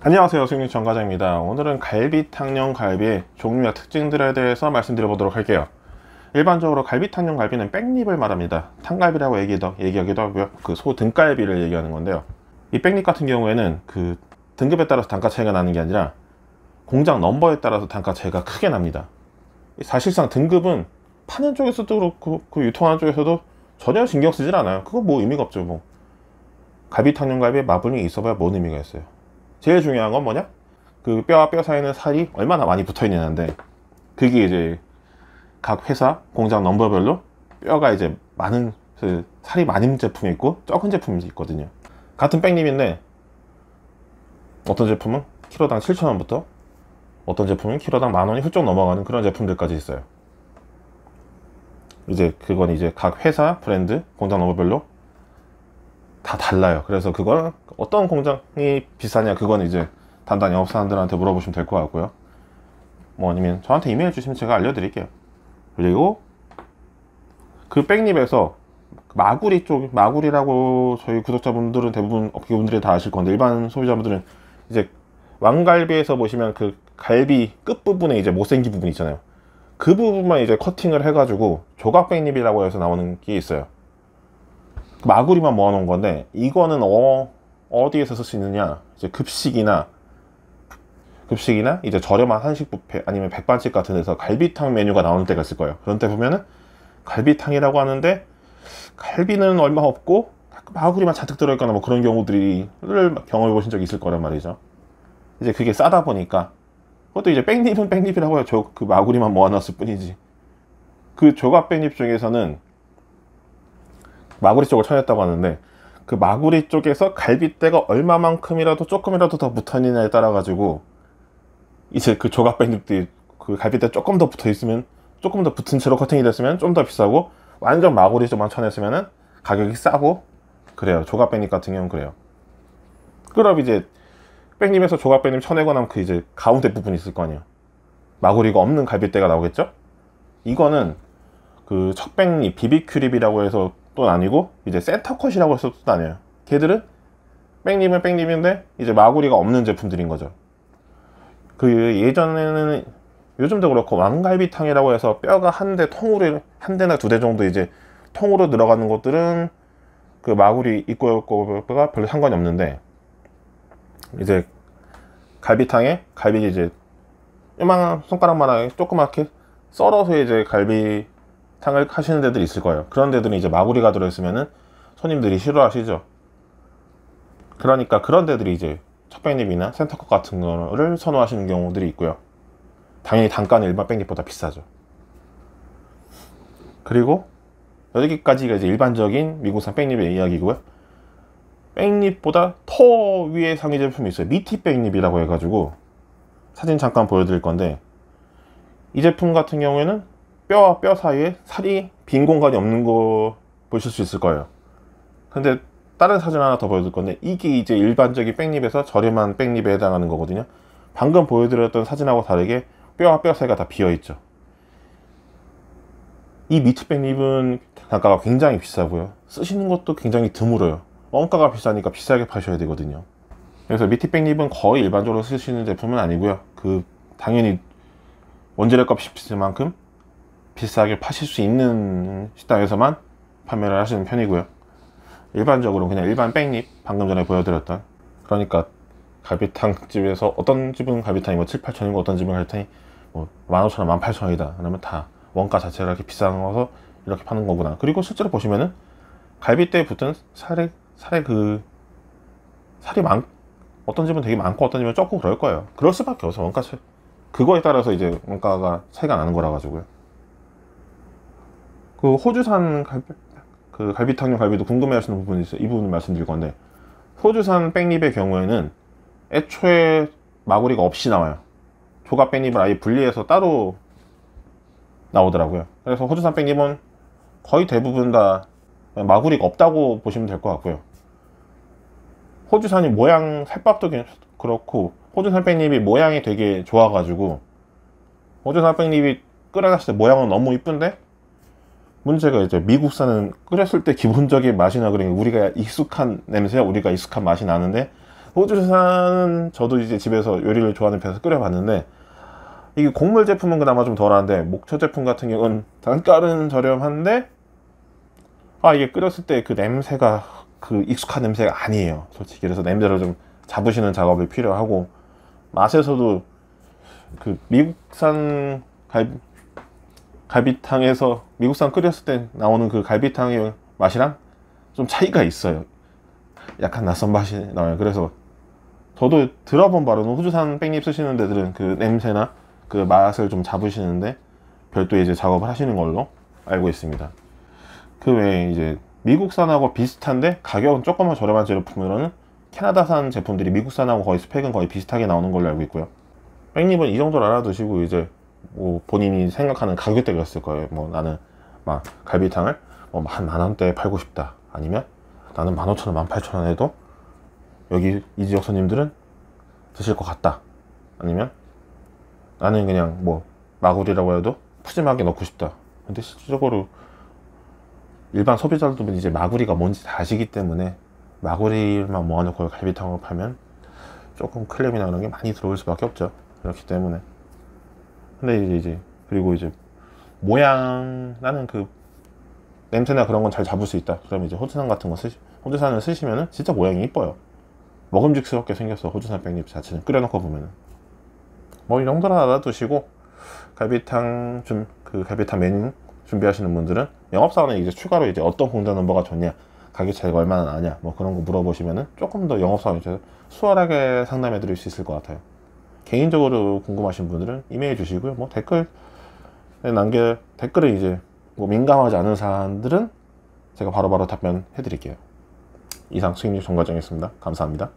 안녕하세요, 수육육 정과장입니다. 오늘은 갈비탕용 갈비의 종류와 특징들에 대해서 말씀드려 보도록 할게요. 일반적으로 갈비탕용 갈비는 백립을 말합니다. 탕갈비라고 얘기하기도 하고요. 그 소 등갈비를 얘기하는 건데요. 이 백립 같은 경우에는 그 등급에 따라서 단가 차이가 나는 게 아니라 공장 넘버에 따라서 단가 차이가 크게 납니다. 사실상 등급은 파는 쪽에서도 그렇고 그 유통하는 쪽에서도 전혀 신경 쓰질 않아요. 그거 뭐 의미가 없죠. 뭐 갈비탕용 갈비에 마블링이 있어봐야 뭔 의미가 있어요. 제일 중요한 건 뭐냐? 그 뼈와 뼈 사이에는 살이 얼마나 많이 붙어 있느냐인데, 그게 이제 각 회사 공장 넘버별로 뼈가 이제 많은 그 살이 많은 제품이 있고 적은 제품이 있거든요. 같은 백립인데 어떤 제품은 키로당 7,000원부터 어떤 제품은 키로당 10,000원이 훌쩍 넘어가는 그런 제품들까지 있어요. 이제 그건 이제 각 회사 브랜드 공장 넘버별로 다 달라요. 그래서 그건 어떤 공장이 비싸냐, 그건 이제 단단 영업사원들한테 물어보시면 될 것 같고요. 뭐 아니면 저한테 이메일 주시면 제가 알려드릴게요. 그리고 그 백립에서 마구리 쪽, 마구리라고 저희 구독자분들은 대부분 업계분들이 다 아실 건데, 일반 소비자분들은 이제 왕갈비에서 보시면 그 갈비 끝부분에 이제 못생긴 부분 있잖아요. 그 부분만 이제 커팅을 해가지고 조각 백립이라고 해서 나오는 게 있어요. 마구리만 모아놓은 건데, 이거는 어디에서 쓸 수 있느냐, 이제 급식이나 이제 저렴한 한식 뷔페 아니면 백반집 같은 데서 갈비탕 메뉴가 나오는 때가 있을 거예요. 그런 때 보면은 갈비탕이라고 하는데 갈비는 얼마 없고 마구리만 잔뜩 들어있거나 뭐 그런 경우들을 경험해 보신 적이 있을 거란 말이죠. 이제 그게 싸다 보니까, 그것도 이제 백립은 백립이라고 해요. 그 마구리만 모아놨을 뿐이지. 그 조각 백립 중에서는 마구리 쪽을 쳐냈다고 하는데, 그 마구리 쪽에서 갈비대가 얼마만큼이라도 조금이라도 더 붙어있느냐에 따라 가지고 이제 그 조각 백립들이 그 갈비대 조금 더 붙어있으면, 조금 더 붙은 채로 커팅이 됐으면 좀 더 비싸고, 완전 마구리 쪽만 쳐냈으면은 가격이 싸고 그래요. 조각 백립 같은 경우는 그래요. 그럼 이제 백립에서 조각 백립 쳐내고 나면 그 이제 가운데 부분이 있을 거 아니에요. 마구리가 없는 갈비대가 나오겠죠. 이거는 그 척백립, 비비큐립이라고 해서 또 아니고, 이제 센터컷이라고 해서 또 아니에요. 걔들은 백립은 백립인데 이제 마구리가 없는 제품들인 거죠. 그 예전에는, 요즘도 그렇고 왕갈비탕이라고 해서 뼈가 한 대나 두 대 정도 이제 통으로 들어가는 것들은 그 마구리 있고 없고가 별로 상관이 없는데, 이제 갈비탕에 갈비 이제 요만한 손가락만하게 조그맣게 썰어서 이제 갈비탕을 하시는 데들이 있을 거예요. 그런 데들은 이제 마구리가 들어있으면은 손님들이 싫어하시죠. 그러니까 그런 데들이 이제 척백립이나 센터컷 같은 거를 선호하시는 경우들이 있고요. 당연히 단가는 일반 백립보다 비싸죠. 그리고 여기까지가 이제 일반적인 미국산 백립의 이야기고요. 백립보다 더 위에 상위 제품이 있어요. 미티 백립이라고 해가지고 사진 잠깐 보여드릴 건데, 이 제품 같은 경우에는 뼈와 뼈 사이에 살이 빈 공간이 없는 거 보실 수 있을 거예요. 근데 다른 사진 하나 더 보여드릴 건데, 이게 이제 일반적인 백립에서 저렴한 백립에 해당하는 거거든요. 방금 보여드렸던 사진하고 다르게 뼈와 뼈 사이가 다 비어있죠. 이 미트 백립은 단가가 굉장히 비싸고요. 쓰시는 것도 굉장히 드물어요. 원가가 비싸니까 비싸게 파셔야 되거든요. 그래서 미트 백립은 거의 일반적으로 쓰시는 제품은 아니고요. 그 당연히 원재료값 비싼 만큼 비싸게 파실 수 있는 식당에서만 판매를 하시는 편이고요. 일반적으로 그냥 일반 백립, 방금 전에 보여드렸던, 그러니까 갈비탕 집에서 어떤 집은 갈비탕이 뭐 7,000-8,000원이고 어떤 집은 갈비탕이 뭐 15,000원, 18,000원이다. 그러면 다 원가 자체가 이렇게 비싼 거서 이렇게 파는 거구나. 그리고 실제로 보시면은 갈비대에 붙은 살이 어떤 집은 되게 많고 어떤 집은 적고 그럴 거예요. 그럴 수밖에 없어. 원가 차이, 그거에 따라서 이제 원가가 차이가 나는 거라 가지고요. 그 호주산 갈비탕용 갈비도 궁금해하시는 부분이 있어요. 이 부분을 말씀드릴 건데, 호주산 백립의 경우에는 애초에 마구리가 없이 나와요. 조각 백립을 아예 분리해서 따로 나오더라고요. 그래서 호주산 백립은 거의 대부분 다 마구리가 없다고 보시면 될 것 같고요. 호주산이 살밥도 그렇고, 호주산 백립이 모양이 되게 좋아가지고, 호주산 백립이 끓여놨을 때 모양은 너무 이쁜데, 문제가 이제 미국산은 끓였을 때 기본적인 맛이나, 그러니까 우리가 익숙한 냄새, 우리가 익숙한 맛이 나는데 호주산은 저도 이제 집에서 요리를 좋아하는 편에서 끓여봤는데, 이게 곡물 제품은 그나마 좀 덜한데 목초 제품 같은 경우는 단가는 저렴한데, 이게 끓였을 때 그 냄새가 그 익숙한 냄새가 아니에요, 솔직히. 그래서 냄새를 좀 잡으시는 작업이 필요하고, 맛에서도 그 미국산 갈비탕에서 미국산 끓였을 때 나오는 그 갈비탕의 맛이랑 좀 차이가 있어요. 약간 낯선 맛이 나와요. 그래서 저도 들어본 바로는 호주산 백립 쓰시는 데들은 그 냄새나 그 맛을 좀 잡으시는데 별도 이제 작업을 하시는 걸로 알고 있습니다. 그 외에 이제 미국산하고 비슷한데 가격은 조금만 저렴한 제품으로는 캐나다산 제품들이 미국산하고 거의 스펙은 거의 비슷하게 나오는 걸로 알고 있고요. 백립은 이 정도로 알아두시고, 이제 뭐 본인이 생각하는 가격대가 있을 거예요. 뭐 나는 막 갈비탕을 뭐 한 만원대에 팔고 싶다, 아니면 나는 15,000원, 18,000원 해도 여기 이 지역 손님들은 드실 것 같다, 아니면 나는 그냥 뭐 마구리라고 해도 푸짐하게 넣고 싶다. 근데 실질적으로 일반 소비자들도 이제 마구리가 뭔지 다 아시기 때문에 마구리만 모아놓고 갈비탕을 팔면 조금 클램이나 그런 게 많이 들어올 수밖에 없죠. 그렇기 때문에. 근데 이제 그리고 이제 모양, 나는 그 냄새나 그런 건 잘 잡을 수 있다, 그러면 이제 호주산 같은 거 호주산을 쓰시면은 진짜 모양이 이뻐요. 먹음직스럽게 생겼어, 호주산 백립 자체는. 끓여놓고 보면은. 뭐 이 정도로 알아두시고, 갈비탕 그 갈비탕 메뉴 준비하시는 분들은 영업사원에 이제 추가로 이제 어떤 공장 넘버가 좋냐, 가격 차이가 얼마나 나냐, 뭐 그런 거 물어보시면은 조금 더 영업사원이 수월하게 상담해 드릴 수 있을 것 같아요. 개인적으로 궁금하신 분들은 이메일 주시고요. 뭐 댓글에 댓글에 이제 뭐 민감하지 않은 사안들은 제가 바로바로 답변해 드릴게요. 이상 수익률 전과정이었습니다. 감사합니다.